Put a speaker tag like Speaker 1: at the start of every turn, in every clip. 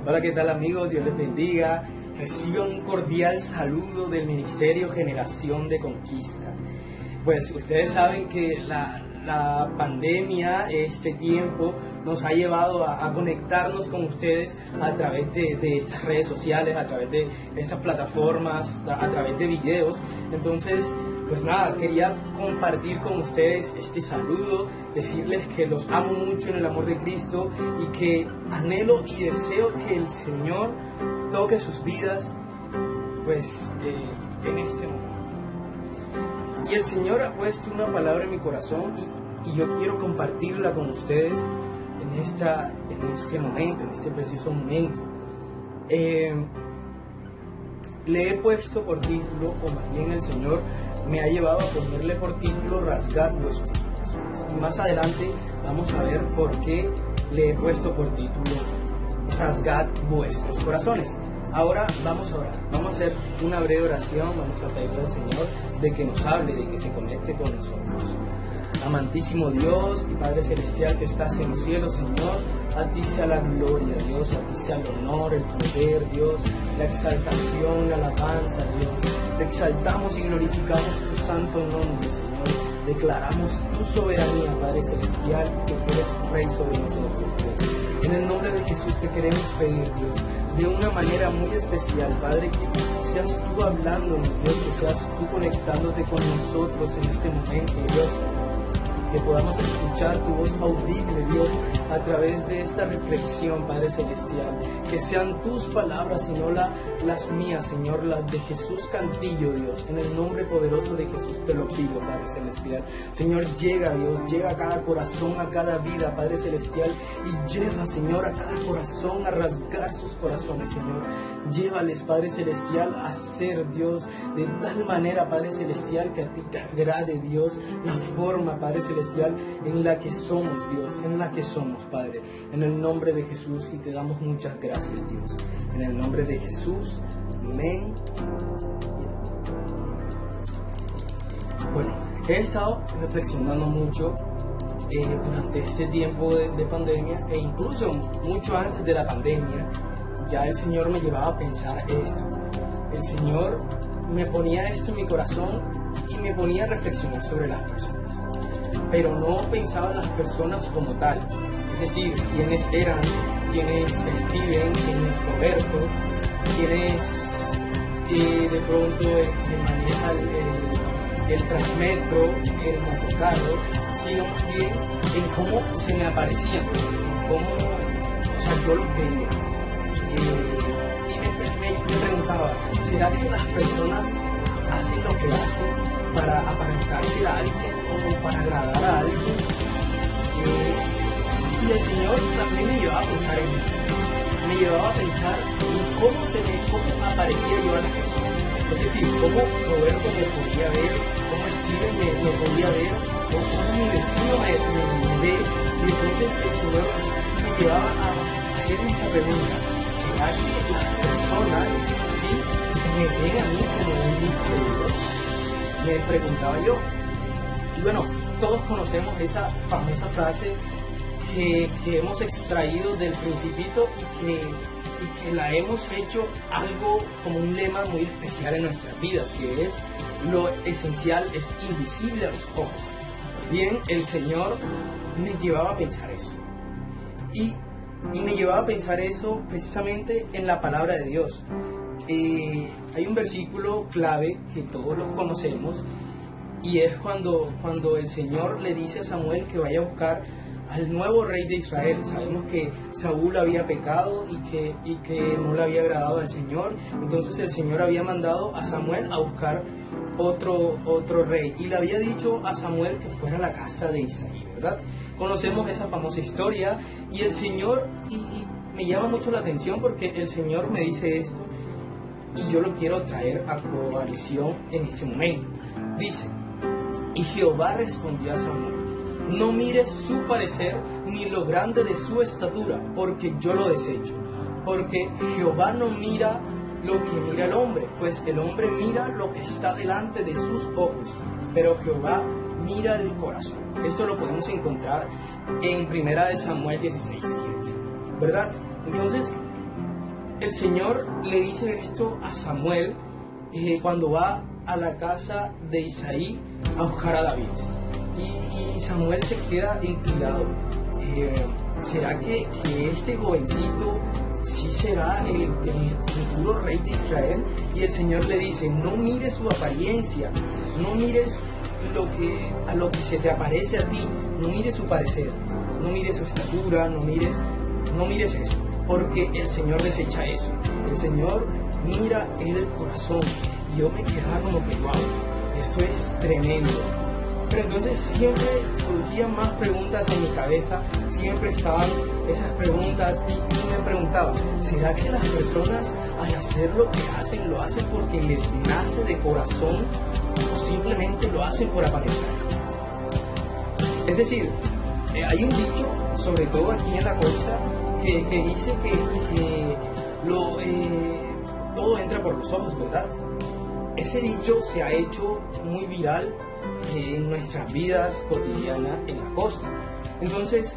Speaker 1: Hola, ¿qué tal amigos? Dios les bendiga. Reciban un cordial saludo del Ministerio Generación de Conquista. Pues ustedes saben que la pandemia, este tiempo, nos ha llevado a conectarnos con ustedes a través de estas redes sociales, a través de estas plataformas, a través de videos. Entonces, pues nada, quería compartir con ustedes este saludo, decirles que los amo mucho en el amor de Cristo y que anhelo y deseo que el Señor toque sus vidas, pues en este momento. Y el Señor ha puesto una palabra en mi corazón y yo quiero compartirla con ustedes en este momento, en este preciso momento. Le he puesto por título, o más bien el Señor me ha llevado a ponerle por título Rasgad vuestros corazones. Y más adelante vamos a ver por qué le he puesto por título Rasgad vuestros corazones. Ahora vamos a orar, vamos a hacer una breve oración, vamos a pedirle al Señor de que nos hable, de que se conecte con nosotros. Amantísimo Dios y Padre Celestial que estás en los cielos, Señor, a ti sea la gloria, Dios, a ti sea el honor, el poder, Dios, la exaltación, la alabanza, Dios. Te exaltamos y glorificamos tu santo nombre, Señor. Declaramos tu soberanía, Padre Celestial, y que tú eres Rey sobre nosotros, Dios. En el nombre de Jesús te queremos pedir, Dios, de una manera muy especial, Padre, que seas tú hablándonos, Dios, que seas tú conectándote con nosotros en este momento, Dios. Que podamos escuchar tu voz audible, Dios, a través de esta reflexión, Padre Celestial. Que sean tus palabras y no las mías, Señor, las de Jesús Cantillo, Dios. En el nombre poderoso de Jesús te lo pido, Padre Celestial. Señor, llega, Dios, llega a cada corazón, a cada vida, Padre Celestial. Y lleva, Señor, a cada corazón a rasgar sus corazones, Señor. Llévales, Padre Celestial, a ser, Dios, de tal manera, Padre Celestial, que a ti te agrade, Dios, la forma, Padre Celestial, en la que somos, Dios, en la que somos, Padre, en el nombre de Jesús, y te damos muchas gracias, Dios, en el nombre de Jesús, amén. Bueno, he estado reflexionando mucho durante este tiempo de pandemia, e incluso mucho antes de la pandemia, ya el Señor me llevaba a pensar esto. El Señor me ponía esto en mi corazón y me ponía a reflexionar sobre las personas. Pero no pensaba en las personas como tal, es decir, quiénes eran, quién es Steven, quién es Roberto, quién es de pronto el que maneja el Transmetro, el motocarro, sino más bien en cómo se me aparecían, en cómo, yo los veía. Y me preguntaba, ¿será que las personas hacen lo que hacen para aparentarse a alguien o para agradar a alguien? Y el Señor también me llevaba a pensar en mí. Me llevaba a pensar en cómo aparecía yo a las personas. Es decir, cómo Roberto me podía ver, cómo Steven me podía ver, o cómo mi vecino me ve. Y entonces el Señor me llevaba a hacerme esta pregunta: ¿será que las personas, sí, me ven a mí como un hijo de Dios? Me preguntaba yo. Y bueno, todos conocemos esa famosa frase que hemos extraído del Principito y que la hemos hecho algo como un lema muy especial en nuestras vidas, que es: lo esencial es invisible a los ojos. Bien, el Señor me llevaba a pensar eso. Y me llevaba a pensar eso precisamente en la palabra de Dios. Hay un versículo clave que todos los conocemos, y es cuando el Señor le dice a Samuel que vaya a buscar al nuevo rey de Israel. Sabemos que Saúl había pecado y que no le había agradado al Señor. Entonces el Señor había mandado a Samuel a buscar otro rey, y le había dicho a Samuel que fuera a la casa de Isaí, ¿verdad? Conocemos esa famosa historia, y el Señor, y me llama mucho la atención porque el Señor me dice esto, y yo lo quiero traer a coalición en este momento. Dice: y Jehová respondió a Samuel: no mires su parecer ni lo grande de su estatura, porque yo lo desecho. Porque Jehová no mira lo que mira el hombre, pues el hombre mira lo que está delante de sus ojos, pero Jehová mira el corazón. Esto lo podemos encontrar en 1 Samuel 16:7, ¿verdad? Entonces, el Señor le dice esto a Samuel cuando va a la casa de Isaí a buscar a David. Y Samuel se queda intrigado. ¿Será que este jovencito sí será el futuro rey de Israel? Y el Señor le dice, no mires su apariencia, no mires a lo que se te aparece a ti, no mires su parecer, no mires su estatura, no mires eso, porque el Señor desecha eso. El Señor mira el corazón. Y yo me quedaba como que wow, esto es tremendo. Pero entonces siempre surgían más preguntas en mi cabeza, siempre estaban esas preguntas y me preguntaba, ¿será que las personas al hacer lo que hacen, lo hacen porque les nace de corazón o simplemente lo hacen por aparentar? Es decir, hay un dicho, sobre todo aquí en la costa, que dice que todo entra por los ojos, ¿verdad? Ese dicho se ha hecho muy viral en nuestras vidas cotidianas en la costa. Entonces,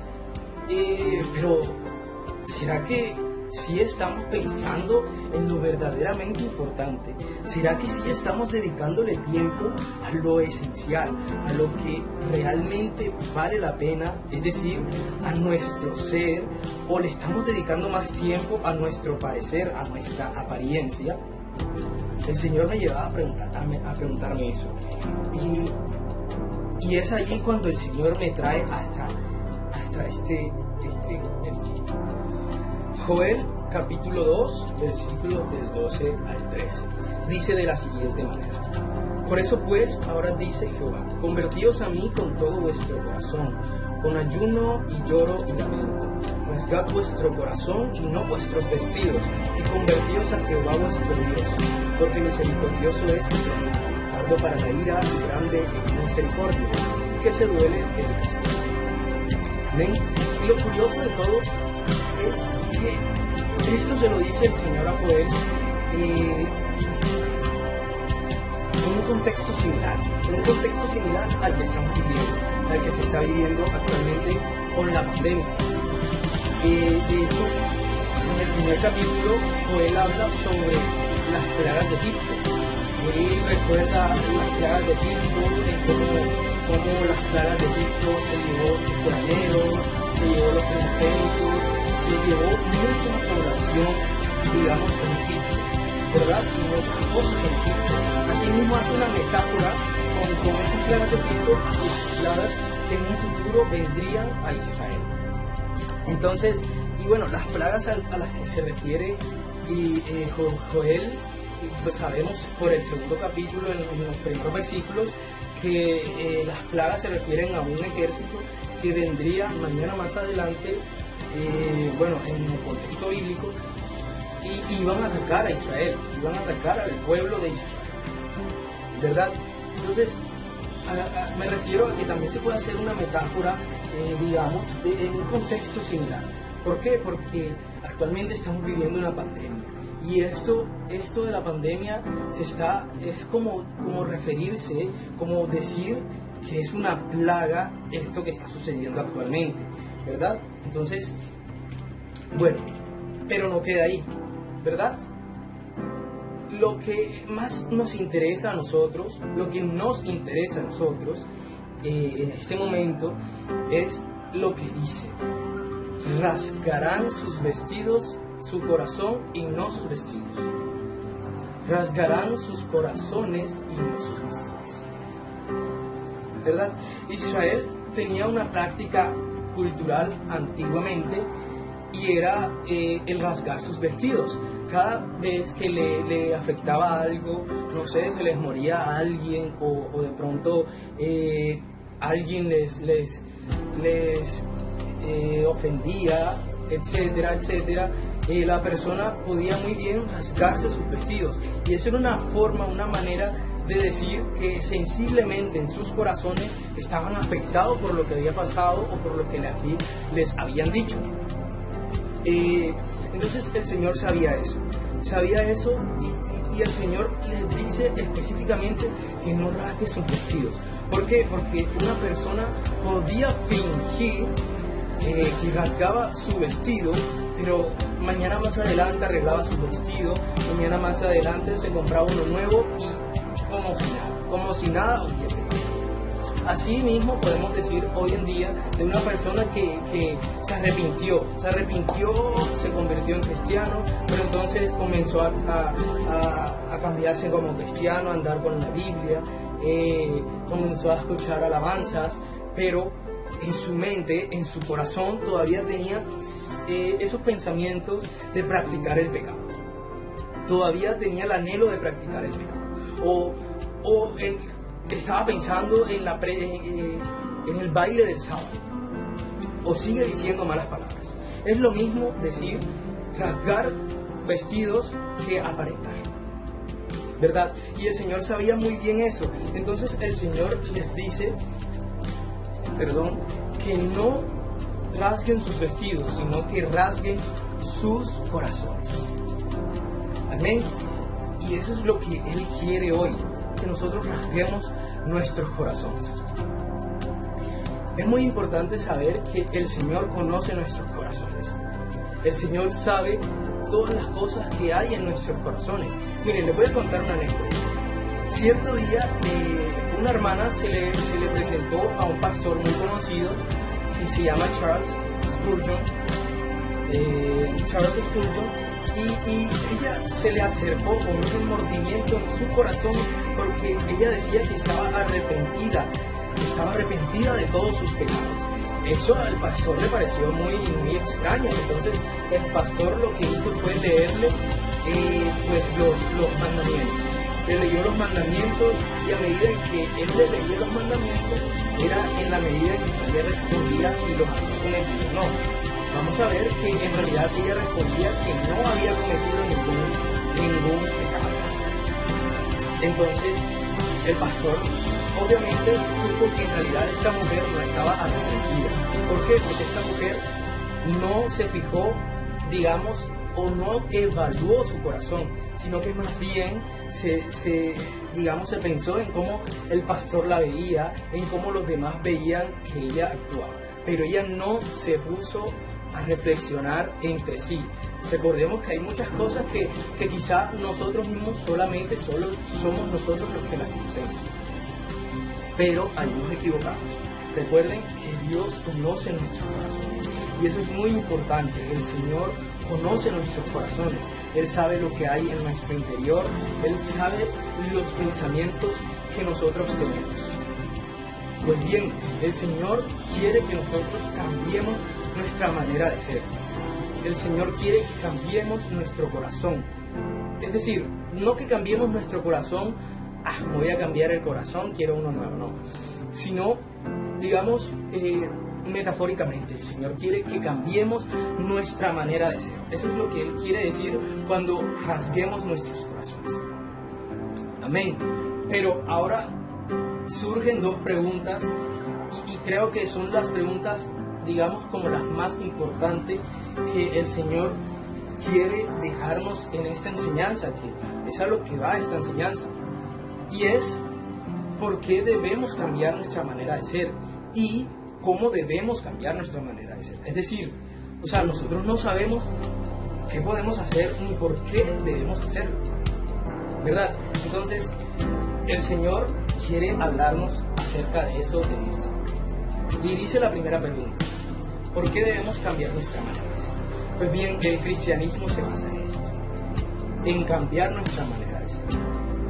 Speaker 1: pero ¿será que sí estamos pensando en lo verdaderamente importante? ¿Será que sí estamos dedicándole tiempo a lo esencial, a lo que realmente vale la pena, es decir, a nuestro ser, o le estamos dedicando más tiempo a nuestro parecer, a nuestra apariencia? El Señor me llevaba a preguntarme eso. Y es allí cuando el Señor me trae hasta este versículo. Joel capítulo 2, versículos del 12 al 13. Dice de la siguiente manera: por eso pues, ahora dice Jehová, convertíos a mí con todo vuestro corazón, con ayuno y lloro y lamento. Rasgad vuestro corazón y no vuestros vestidos, y convertíos a Jehová vuestro Dios, porque misericordioso es y clemente, tardo para la ira y grande en misericordia, y que se duele del castigo. ¿Ven? Y lo curioso de todo es que esto se lo dice el Señor a Joel en un contexto similar al que estamos viviendo, al que se está viviendo actualmente con la pandemia. De hecho, en el primer capítulo, Joel habla sobre las plagas de Egipto. Él recuerda las plagas de Egipto, cómo las plagas de Egipto se llevó sus graneros, se llevó los primogénitos, se llevó mucha población, digamos, en Egipto, ¿verdad? Y muchas cosas en Egipto. Asimismo hace una metáfora con esas plagas de Egipto a las plagas que en un futuro vendrían a Israel. Entonces, y bueno, las plagas a las que se refiere Joel, pues sabemos por el segundo capítulo, en los primeros versículos, que las plagas se refieren a un ejército que vendría mañana más adelante, bueno, en el contexto bíblico, y iban a atacar a Israel, iban a atacar al pueblo de Israel, ¿verdad? Entonces, me refiero a que también se puede hacer una metáfora, digamos, en un contexto similar. ¿Por qué? Porque actualmente estamos viviendo una pandemia. Y esto de la pandemia es como referirse, como decir que es una plaga esto que está sucediendo actualmente, ¿verdad? Entonces, bueno, pero no queda ahí, ¿verdad? Lo que más nos interesa a nosotros, en este momento, es lo que dice: rasgarán sus vestidos, su corazón y no sus vestidos. Rasgarán sus corazones y no sus vestidos. ¿Verdad? Israel tenía una práctica cultural antiguamente y era el rasgar sus vestidos. Cada vez que le afectaba algo, no sé, se les moría a alguien o de pronto alguien les ofendía, etcétera, etcétera, la persona podía muy bien rasgarse sus vestidos. Y eso era una forma, una manera de decir que sensiblemente en sus corazones estaban afectados por lo que había pasado o por lo que les habían dicho. Entonces el Señor sabía eso y el Señor les dice específicamente que no rasgue sus vestidos. ¿Por qué? Porque una persona podía fingir que rasgaba su vestido pero mañana más adelante arreglaba su vestido, mañana más adelante se compraba uno nuevo y como si nada hubiese pasado. Así mismo podemos decir hoy en día de una persona que se arrepintió, se convirtió en cristiano, pero entonces comenzó a cambiarse como cristiano, a andar con la Biblia, comenzó a escuchar alabanzas, pero en su mente, en su corazón todavía tenía esos pensamientos de practicar el pecado. Todavía tenía el anhelo de practicar el pecado. O estaba pensando en el baile del sábado. O sigue diciendo malas palabras. Es lo mismo decir rasgar vestidos que aparentar, ¿verdad? Y el Señor sabía muy bien eso. Entonces el Señor les dice, que no rasguen sus vestidos, sino que rasguen sus corazones. Amén. Y eso es lo que Él quiere hoy, que nosotros rasguemos nuestros corazones. Es muy importante saber que el Señor conoce nuestros corazones. El Señor sabe todas las cosas que hay en nuestros corazones. Miren, les voy a contar una anécdota. Cierto día, una hermana se le presentó a un pastor muy conocido que se llama Charles Spurgeon. Y ella se le acercó con un remordimiento en su corazón porque ella decía que estaba arrepentida de todos sus pecados. Eso al pastor le pareció muy extraño. Entonces el pastor lo que hizo fue leerle los mandamientos. Le leyó los mandamientos y a medida que él le leía los mandamientos era en la medida en que ella respondía si los había cometido o no. Vamos a ver que en realidad ella respondía que no había cometido ningún pecado. Entonces el pastor obviamente supo que en realidad esta mujer no estaba arrepentida. ¿Por qué? Porque esta mujer no se fijó, digamos, o no evaluó su corazón, sino que más bien se pensó en cómo el pastor la veía, en cómo los demás veían que ella actuaba. Pero ella no se puso a reflexionar entre sí. Recordemos que hay muchas cosas que quizá nosotros mismos solo somos nosotros los que las conocemos. Pero ahí nos equivocamos. Recuerden que Dios conoce nuestros corazones. Y eso es muy importante. El Señor conoce nuestros corazones. Él sabe lo que hay en nuestro interior. Él sabe los pensamientos que nosotros tenemos. Pues bien, el Señor quiere que nosotros cambiemos nuestra manera de ser. El Señor quiere que cambiemos nuestro corazón. Es decir, no que cambiemos nuestro corazón, voy a cambiar el corazón, quiero uno nuevo, no. Sino, digamos, metafóricamente, el Señor quiere que cambiemos nuestra manera de ser. Eso es lo que Él quiere decir cuando rasguemos nuestros corazones. Amén. Pero ahora surgen dos preguntas y creo que son las preguntas, digamos, como las más importantes que el Señor quiere dejarnos en esta enseñanza, que es a lo que va esta enseñanza. Y es, ¿por qué debemos cambiar nuestra manera de ser? Y cómo debemos cambiar nuestra manera de ser. Es decir, nosotros no sabemos qué podemos hacer ni por qué debemos hacerlo, ¿verdad? Entonces, el Señor quiere hablarnos acerca de eso en esta hora. Y dice la primera pregunta: ¿por qué debemos cambiar nuestra manera de ser? Pues bien, el cristianismo se basa en esto, en cambiar nuestra manera de ser.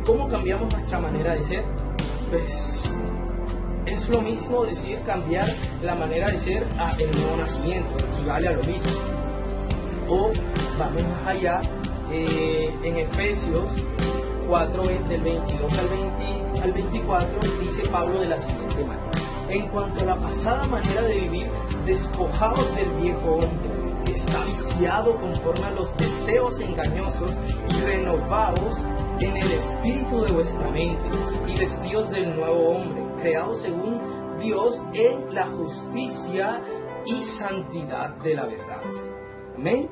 Speaker 1: ¿Cómo cambiamos nuestra manera de ser? Pues es lo mismo decir cambiar la manera de ser a el nuevo nacimiento, equivale a lo mismo. O vamos más allá, en Efesios 4, del 22 al 24, dice Pablo de la siguiente manera: en cuanto a la pasada manera de vivir, despojaos del viejo hombre, que está viciado conforme a los deseos engañosos, y renovaos en el espíritu de vuestra mente, y vestíos del nuevo hombre, creado según Dios en la justicia y santidad de la verdad. Amén.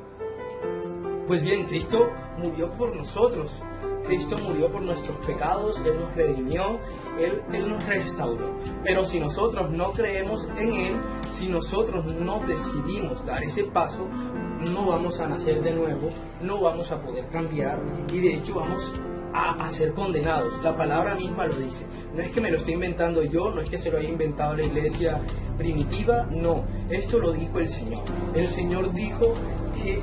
Speaker 1: Pues bien, Cristo murió por nosotros. Cristo murió por nuestros pecados, Él nos redimió, Él nos restauró. Pero si nosotros no creemos en Él, si nosotros no decidimos dar ese paso, no vamos a nacer de nuevo, no vamos a poder cambiar y de hecho vamos a ser condenados. La palabra misma lo dice. No es que me lo esté inventando yo, no es que se lo haya inventado la iglesia primitiva, no. Esto lo dijo el Señor. El Señor dijo que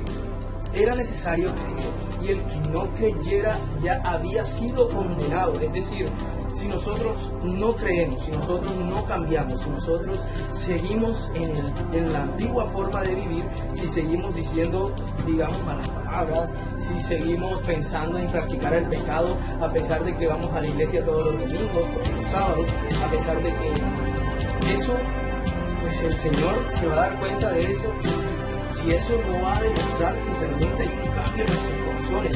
Speaker 1: era necesario creer y el que no creyera ya había sido condenado. Es decir, si nosotros no creemos, si nosotros no cambiamos, si nosotros seguimos en la antigua forma de vivir, si seguimos diciendo, digamos, malas palabras, si seguimos pensando en practicar el pecado, a pesar de que vamos a la iglesia todos los domingos, todos los sábados, a pesar de que eso, pues el Señor se va a dar cuenta de eso y eso no va a demostrar que realmente hay un cambio en nuestros corazones.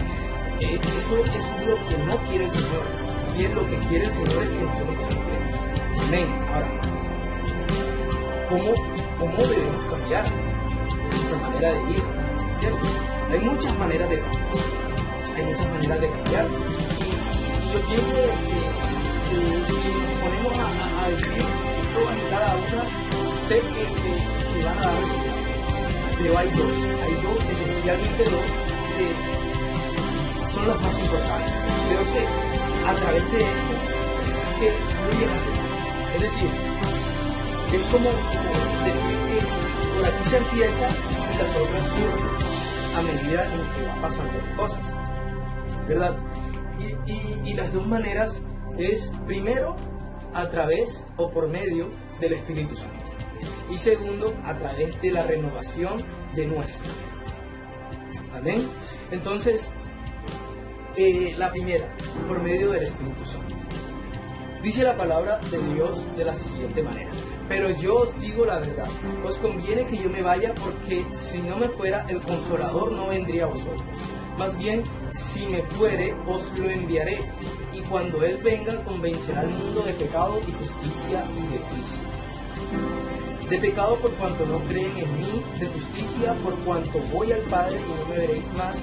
Speaker 1: Eso es lo que no quiere el Señor. Y es lo que quiere el Señor es que nosotros cambiemos. Amén. Ahora, ¿cómo debemos cambiar nuestra manera de vivir? ¿Cierto? Hay muchas maneras de cambiar. Hay muchas maneras de cambiar. Y yo pienso que si nos ponemos a decir todas y cada una, sé que van a dar resultados. Pero hay dos, esencialmente dos, que son las más importantes. Creo que a través de esto es que fluye la fe. Es decir, es como decir que por aquí se empieza y las otras surgen a medida en que va pasando las cosas, ¿verdad? Y las dos maneras es, primero, a través o por medio del Espíritu Santo. Y segundo, a través de la renovación de nuestra mente. Amén. Entonces, la primera, por medio del Espíritu Santo. Dice la palabra de Dios de la siguiente manera: pero yo os digo la verdad, os conviene que yo me vaya, porque si no me fuera, el Consolador no vendría a vosotros. Más bien, si me fuere, os lo enviaré, y cuando Él venga, convencerá al mundo de pecado y justicia y de juicio. De pecado por cuanto no creen en mí, de justicia por cuanto voy al Padre y no me veréis más,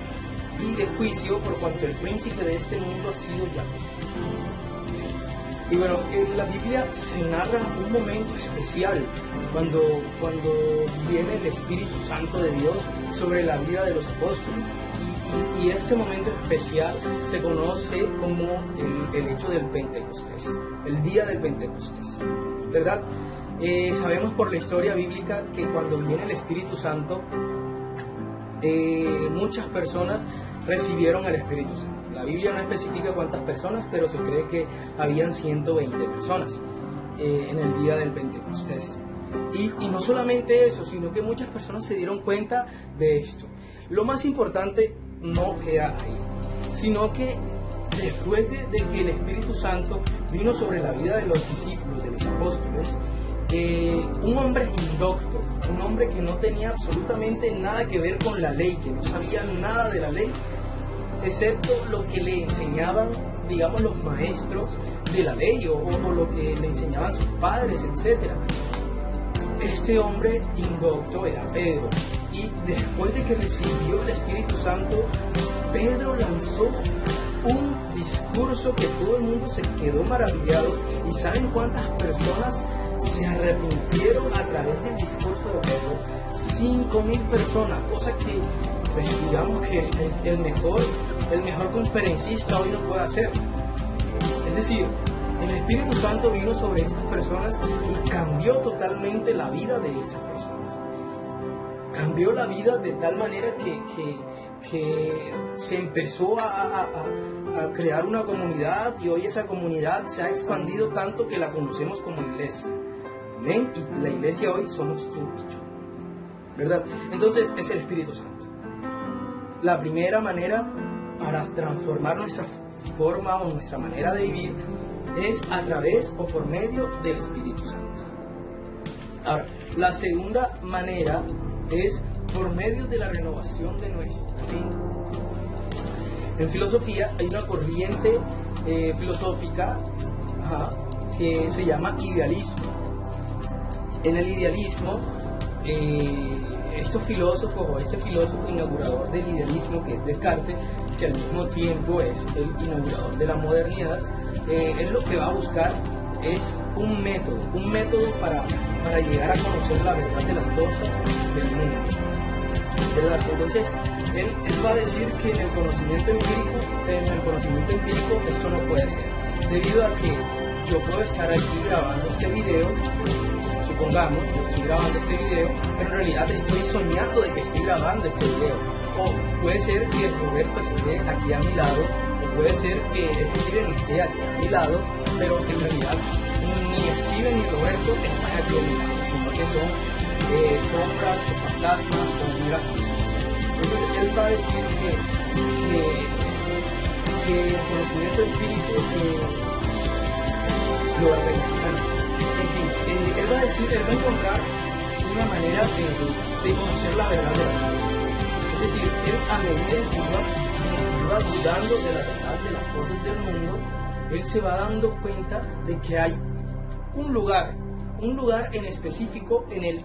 Speaker 1: y de juicio por cuanto el príncipe de este mundo ha sido ya juzgado. Y bueno, en la Biblia se narra un momento especial cuando viene el Espíritu Santo de Dios sobre la vida de los apóstoles, y este momento especial se conoce como el hecho del Pentecostés, el día del Pentecostés, ¿verdad? Sabemos por la historia bíblica que cuando viene el Espíritu Santo, muchas personas recibieron al Espíritu Santo. La Biblia no especifica cuántas personas, pero se cree que habían 120 personas en el día del Pentecostés. Y no solamente eso, sino que muchas personas se dieron cuenta de esto. Lo más importante no queda ahí, sino que después de que el Espíritu Santo vino sobre la vida de los discípulos, de los apóstoles, un hombre indocto, un hombre que no tenía absolutamente nada que ver con la ley, que no sabía nada de la ley, excepto lo que le enseñaban, digamos, los maestros de la ley o lo que le enseñaban sus padres, etc. Este hombre indocto era Pedro, y después de que recibió el Espíritu Santo, Pedro lanzó un discurso que todo el mundo se quedó maravillado. ¿Y saben cuántas personas se arrepintieron a través del discurso de Pedro? 5,000 personas, cosa que, pues, digamos que el mejor conferencista hoy no puede hacer. Es decir, el Espíritu Santo vino sobre estas personas y cambió totalmente la vida de estas personas. Cambió la vida de tal manera que se empezó a crear una comunidad, y hoy esa comunidad se ha expandido tanto que la conocemos como iglesia. ¿Amén? Y la iglesia hoy somos tú y yo, ¿verdad? Entonces es el Espíritu Santo. La primera manera para transformar nuestra forma o nuestra manera de vivir es a través o por medio del Espíritu Santo. Ahora, la segunda manera es por medio de la renovación de nuestra mente. En filosofía hay una corriente filosófica que se llama idealismo. En el idealismo, este filósofo inaugurador del idealismo, que es Descartes, que al mismo tiempo es el inaugurador de la modernidad, él lo que va a buscar es un método para llegar a conocer la verdad de las cosas del mundo, ¿verdad? Entonces, él va a decir que en el conocimiento empírico esto no puede ser, debido a que yo puedo estar aquí grabando este video, supongamos, yo estoy grabando este video, pero en realidad estoy soñando de que estoy grabando este video. O puede ser que Roberto esté aquí a mi lado, o puede ser que Steven esté aquí a mi lado, pero en realidad ni Steven ni Roberto están aquí a mi lado, sino que son sombras o fantasmas o figuras invisibles. Entonces él va a decir que el conocimiento empírico lo va a realizar. En fin, él va a encontrar una manera de conocer la verdad de las cosas. Es decir, él a medida que va dudando de la verdad de las cosas del mundo, él se va dando cuenta de que hay un lugar en específico en el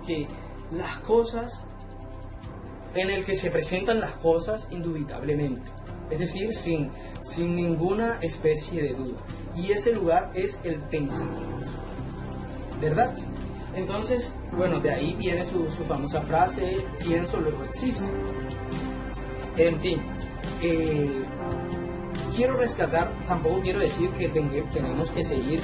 Speaker 1: que se presentan las cosas indubitablemente, es decir, sin ninguna especie de duda. Y ese lugar es el pensamiento, ¿verdad? Entonces, bueno, de ahí viene su famosa frase, pienso, luego existo. En fin, quiero rescatar, tampoco quiero decir que tenemos que seguir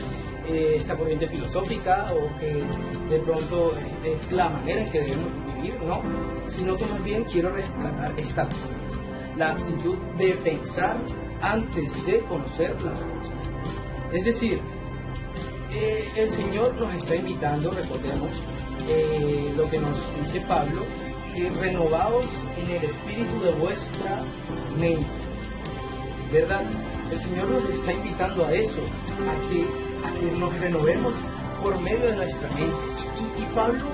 Speaker 1: esta corriente filosófica o que de pronto es la manera en que debemos vivir, no, sino que más bien quiero rescatar esta actitud, la actitud de pensar antes de conocer las cosas. Es decir, el Señor nos está invitando, recordemos lo que nos dice Pablo, que renovaos en el espíritu de vuestra mente, ¿verdad? El Señor nos está invitando a eso, a que nos renovemos por medio de nuestra mente. Y Pablo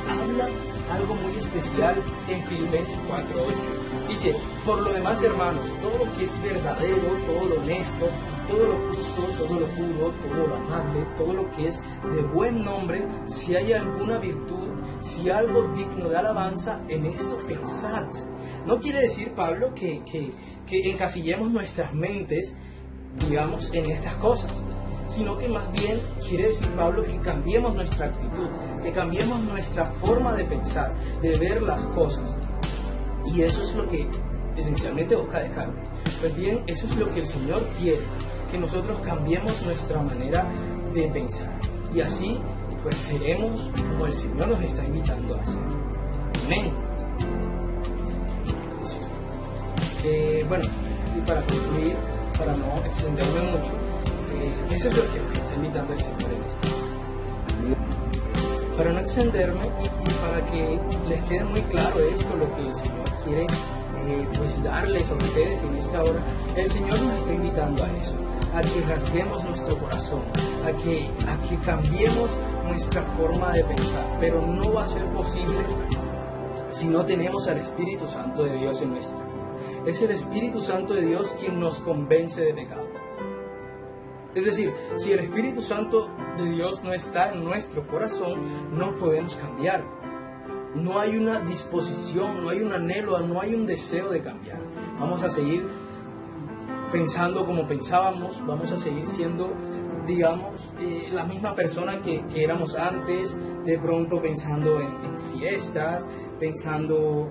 Speaker 1: habla algo muy especial en Filipenses 4:8. Dice, por lo demás, hermanos, todo lo que es verdadero, todo lo honesto, todo lo justo, todo lo puro, todo lo amable, todo lo que es de buen nombre, si hay alguna virtud, si algo digno de alabanza, en esto pensad. No quiere decir Pablo que encasillemos nuestras mentes, digamos, en estas cosas, sino que más bien quiere decir Pablo que cambiemos nuestra actitud, que cambiemos nuestra forma de pensar, de ver las cosas. Y eso es lo que esencialmente busca dejar. Pues bien, eso es lo que el Señor quiere, que nosotros cambiemos nuestra manera de pensar. Y así, pues seremos como el Señor nos está invitando a hacer. Amén. Listo. Bueno, y para concluir, para no extenderme mucho, eso es lo que me está invitando el Señor en este video. Para no extenderme y para que les quede muy claro esto, lo que el Señor quiere pues darles a ustedes en esta hora, el Señor nos está invitando a eso, a que rasguemos nuestro corazón, a que cambiemos nuestra forma de pensar, pero no va a ser posible si no tenemos al Espíritu Santo de Dios en nuestra vida. Es el Espíritu Santo de Dios quien nos convence de pecado. Es decir, si el Espíritu Santo de Dios no está en nuestro corazón, no podemos cambiar. No hay una disposición, no hay un anhelo, no hay un deseo de cambiar. Vamos a seguir pensando como pensábamos, vamos a seguir siendo, digamos, la misma persona que éramos antes, de pronto pensando en fiestas, pensando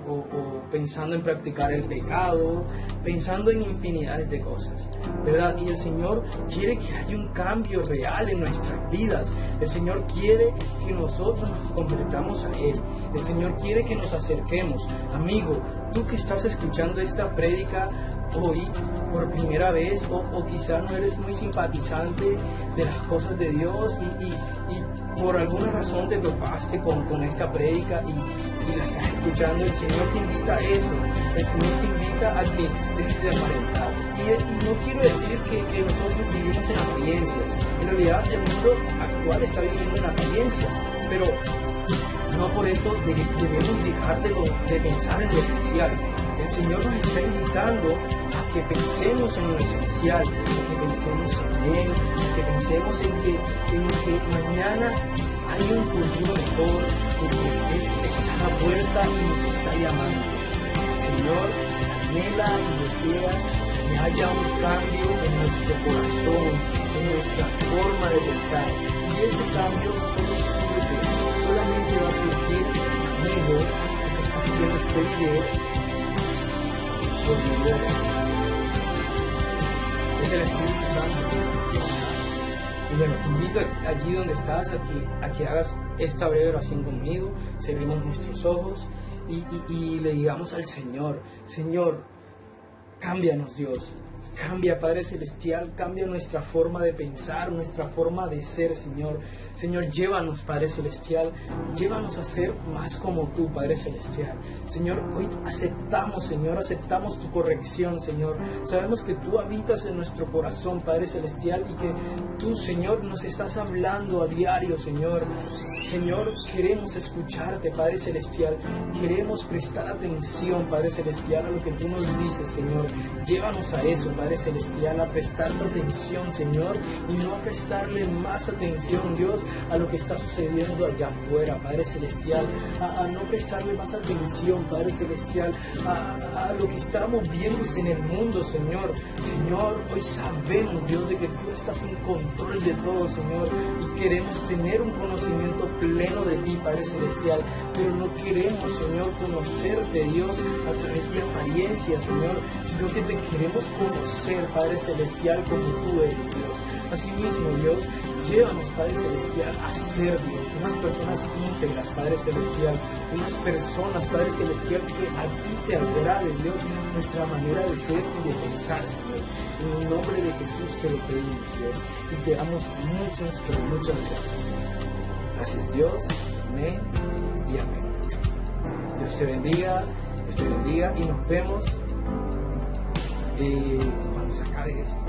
Speaker 1: en practicar el pecado, pensando en infinidades de cosas, ¿verdad? Y el Señor quiere que haya un cambio real en nuestras vidas. El Señor quiere que nosotros nos convirtamos a Él. El Señor quiere que nos acerquemos. Amigo, tú que estás escuchando esta prédica hoy por primera vez o quizá no eres muy simpatizante de las cosas de Dios y por alguna razón te topaste con esta prédica y la estás escuchando, el Señor te invita a eso. El Señor te invita a que dejes de aparentar. Y no quiero decir que nosotros vivimos en apariencias. En realidad el mundo actual está viviendo en apariencias, pero no por eso debemos dejar de pensar en lo esencial. El Señor nos está invitando a que pensemos en lo esencial, a que pensemos en Él, a que pensemos en que mañana hay un futuro mejor, en que Él está a la puerta y nos está llamando. El Señor anhela y desea que haya un cambio en nuestro corazón, en nuestra forma de pensar. Y ese cambio solo surge, solamente va a surgir, amigo, que estás viendo este video, por video. Es el Espíritu Santo. Y bueno, te invito allí donde estás a que hagas esta breve oración conmigo, cerremos nuestros ojos y le digamos al Señor: Señor, cámbianos, Dios. Cambia, Padre Celestial, cambia nuestra forma de pensar, nuestra forma de ser, Señor. Señor, llévanos, Padre Celestial, llévanos a ser más como tú, Padre Celestial. Señor, hoy aceptamos, Señor, aceptamos tu corrección, Señor. Sabemos que tú habitas en nuestro corazón, Padre Celestial, y que tú, Señor, nos estás hablando a diario, Señor. Señor, queremos escucharte, Padre Celestial. Queremos prestar atención, Padre Celestial, a lo que tú nos dices, Señor. Llévanos a eso, Padre Celestial, a prestar atención, Señor, y no a prestarle más atención, Dios, a lo que está sucediendo allá afuera, Padre Celestial. A no prestarle más atención, Padre Celestial, a lo que está moviéndose en el mundo, Señor. Señor, hoy sabemos, Dios, de que tú estás en control de todo, Señor, y queremos tener un conocimiento pleno de ti, Padre Celestial, pero no queremos, Señor, conocerte, Dios, a través de apariencias, Señor, sino que te queremos conocer, Padre Celestial, como tú eres, Dios. Asimismo, Dios, llévanos, Padre Celestial, a ser, Dios, unas personas íntegras, Padre Celestial, unas personas, Padre Celestial, que a ti te agrade, Dios, nuestra manera de ser y de pensar, Señor. En el nombre de Jesús te lo pedimos, Dios, y te damos muchas, pero muchas gracias. Gracias, Dios. Amén y amén. Dios te bendiga, y nos vemos cuando se acabe esto.